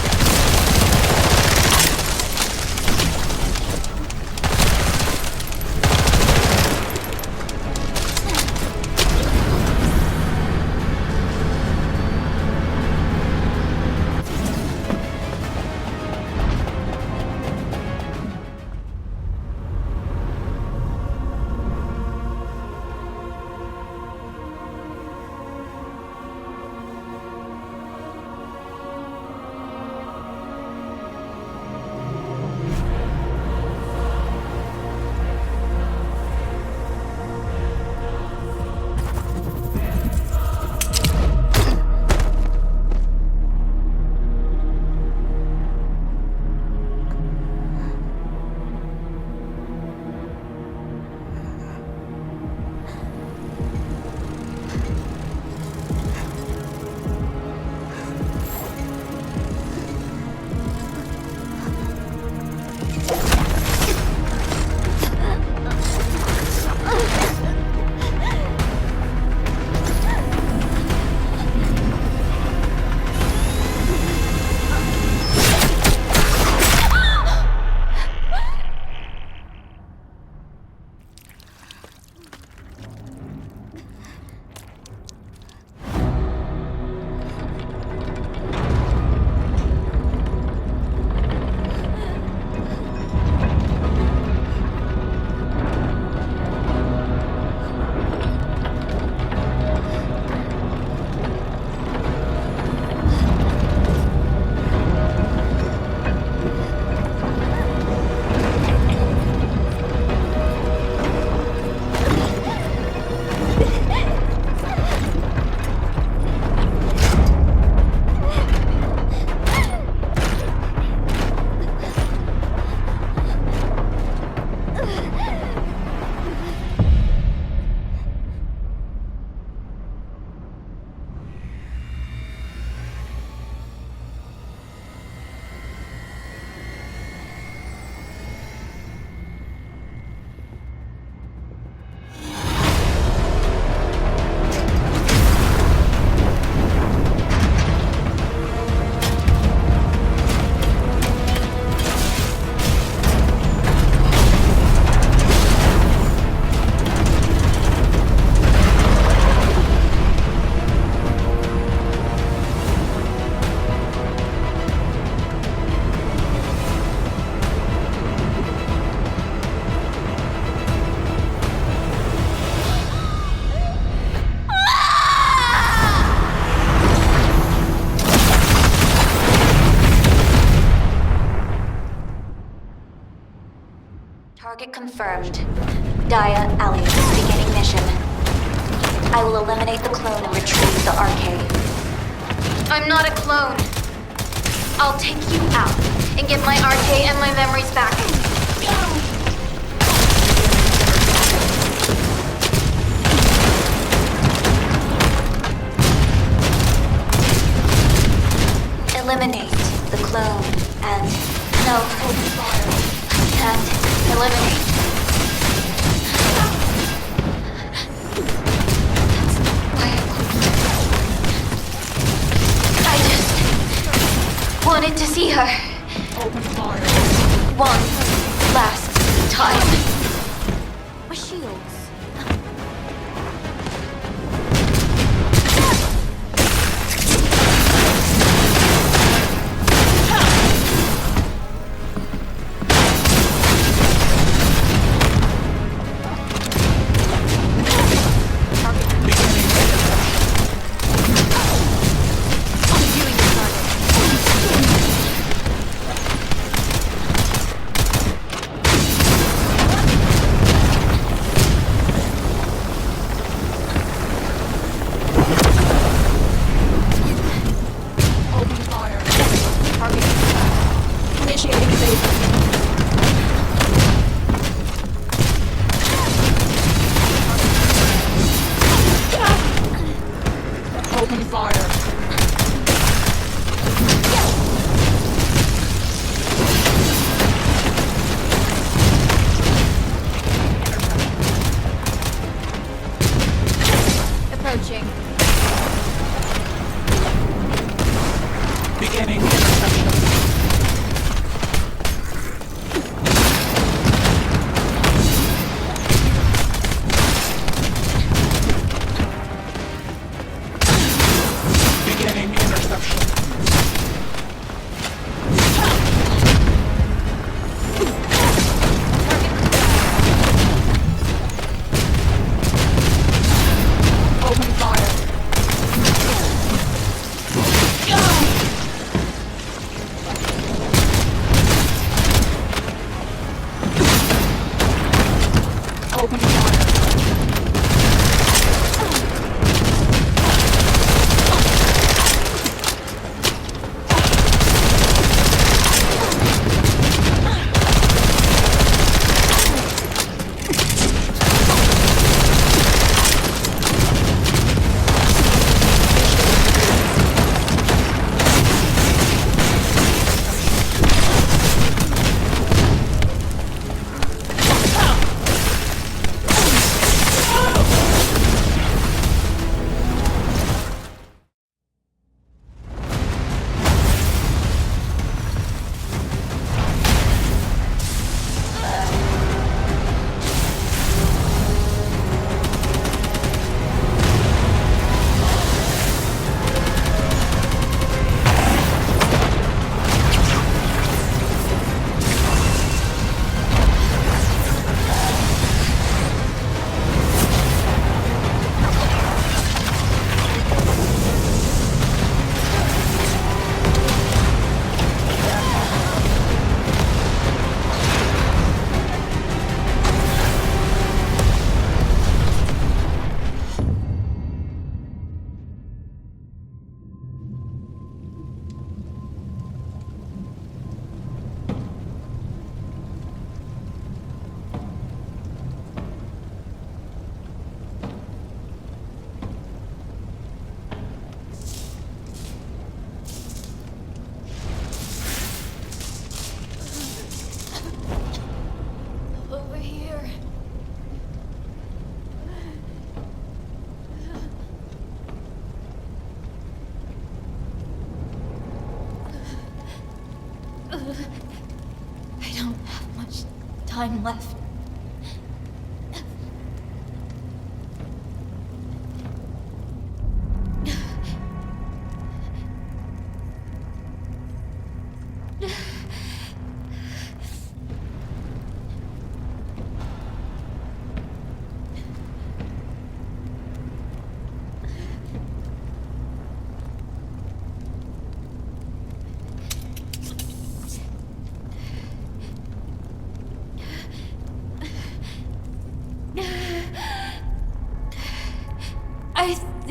Target confirmed. Dia, Alias, beginning mission. I will eliminate the clone and retrieve the arcade. I'm not a clone. I'll take you out and get my arcade and my memories back. Eliminate the clone and eliminate. I just wanted to see her. Open fire. One last time. My shields. I don't have much time left.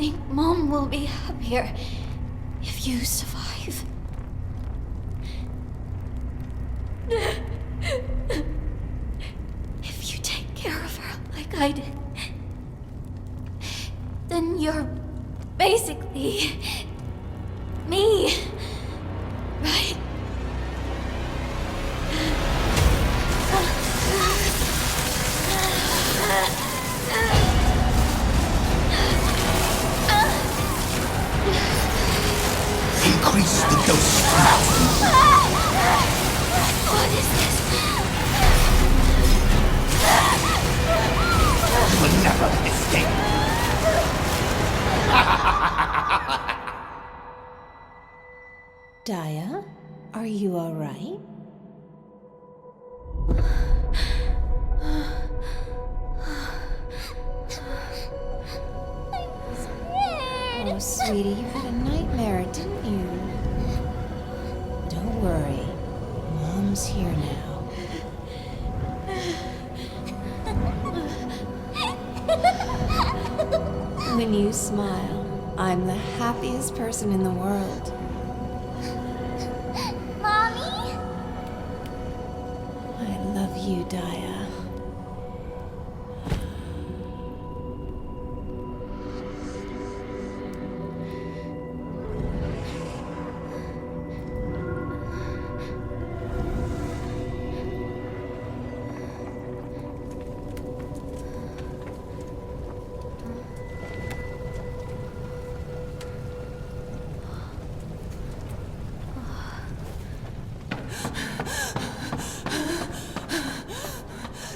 think Mom will be happier if you survive. If you take care of her like I did, then you're basically me, right? Increase the dose now. What is this? You will never escape. Daya, are you alright? Oh, sweetie, you had a nightmare, didn't you? Don't worry. Mom's here now. When you smile, I'm the happiest person in the world. Mommy? I love you, Daya.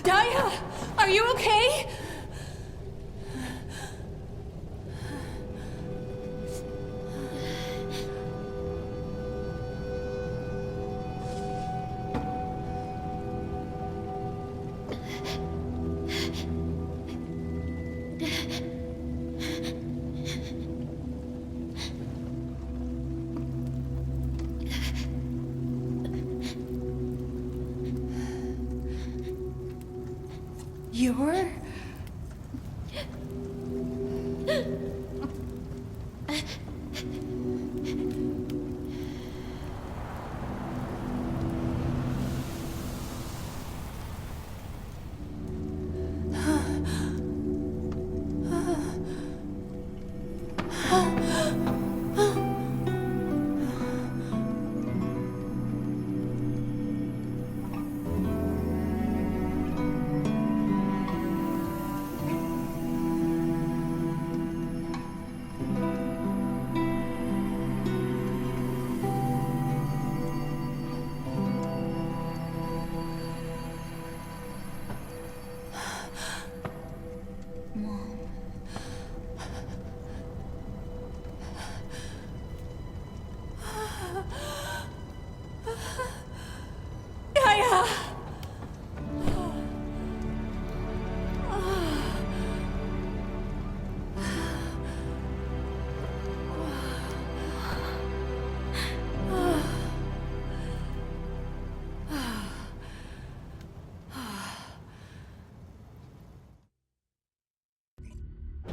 Daya, are you okay? You're... Daya!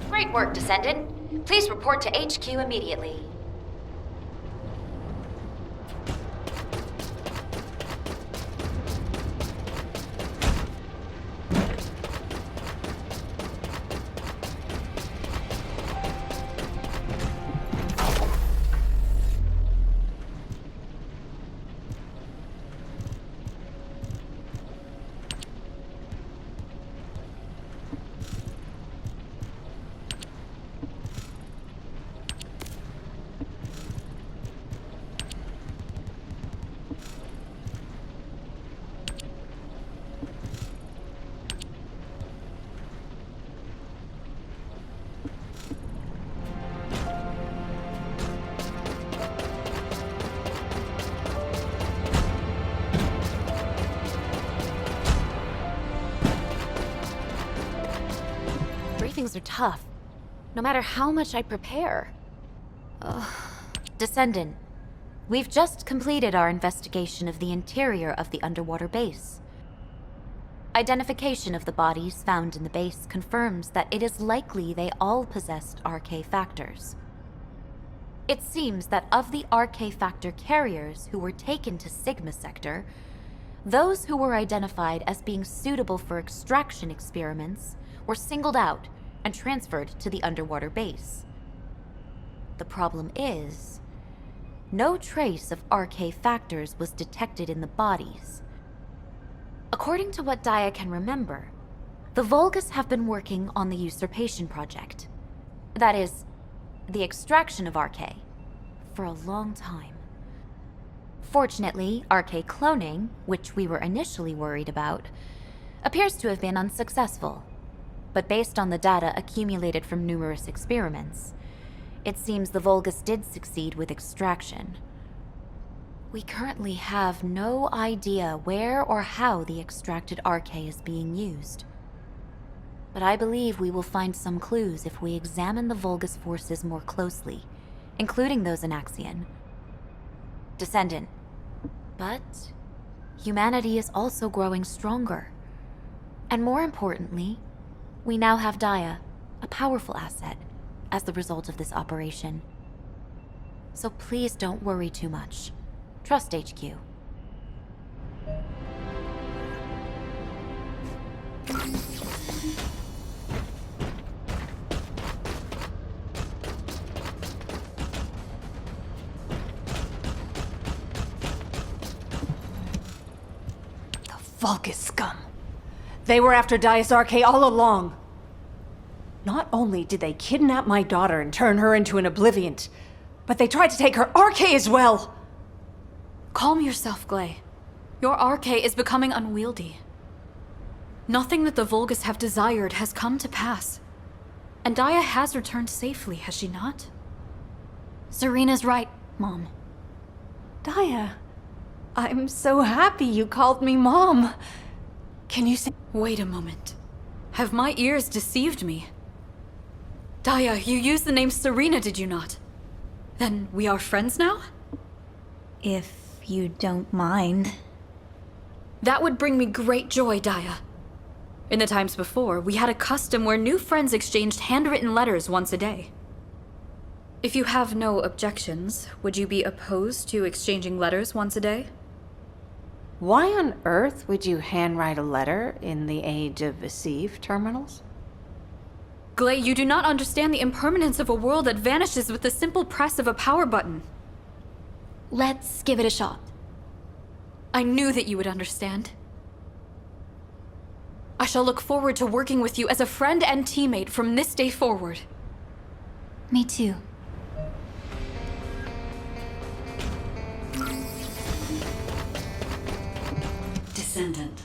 Great work, Descendant. Please report to HQ immediately. Briefings are tough, no matter how much I prepare. Descendant, we've just completed our investigation of the interior of the underwater base. Identification of the bodies found in the base confirms that it is likely they all possessed RK factors. It seems that of the RK factor carriers who were taken to Sigma Sector, those who were identified as being suitable for extraction experiments were singled out and transferred to the underwater base. The problem is, no trace of RK factors was detected in the bodies. According to what Daya can remember, the Vulgus have been working on the usurpation project. That is, the extraction of RK, for a long time. Fortunately, RK cloning, which we were initially worried about, appears to have been unsuccessful. But based on the data accumulated from numerous experiments, it seems the Vulgus did succeed with extraction. We currently have no idea where or how the extracted RK is being used. But I believe we will find some clues if we examine the Vulgus forces more closely, including those in Axion. Descendant. But humanity is also growing stronger. And more importantly, we now have Daya, a powerful asset, as the result of this operation. So please don't worry too much. Trust HQ. Vulgus scum. They were after Daya's RK all along. Not only did they kidnap my daughter and turn her into an obliviant, but they tried to take her RK as well! Calm yourself, Glay. Your RK is becoming unwieldy. Nothing that the Vulgus have desired has come to pass. And Daya has returned safely, has she not? Serena's right, Mom. Daya, I'm so happy you called me Mom. Can you say— Wait a moment. Have my ears deceived me? Daya, you used the name Serena, did you not? Then we are friends now? If you don't mind. That would bring me great joy, Daya. In the times before, we had a custom where new friends exchanged handwritten letters once a day. If you have no objections, would you be opposed to exchanging letters once a day? Why on earth would you handwrite a letter in the age of Receive terminals? Glay, you do not understand the impermanence of a world that vanishes with the simple press of a power button. Let's give it a shot. I knew that you would understand. I shall look forward to working with you as a friend and teammate from this day forward. Me too. Descendant.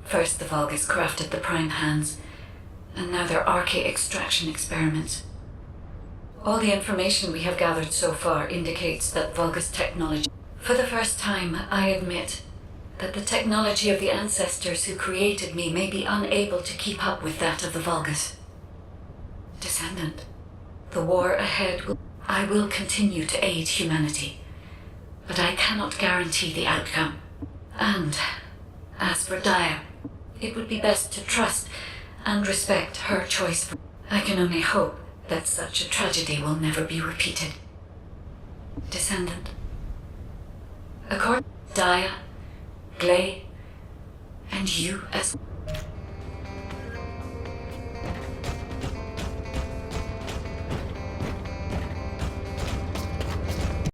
First the Vulgus crafted the Prime Hands, and now their RK extraction experiments. All the information we have gathered so far indicates that Vulgus technology— For the first time, I admit that the technology of the ancestors who created me may be unable to keep up with that of the Vulgus. Descendant, the war ahead I will continue to aid humanity, but I cannot guarantee the outcome. And as for Daya, it would be best to trust and respect her choice. I can only hope that such a tragedy will never be repeated. Descendant, according to Daya, Glay, and you as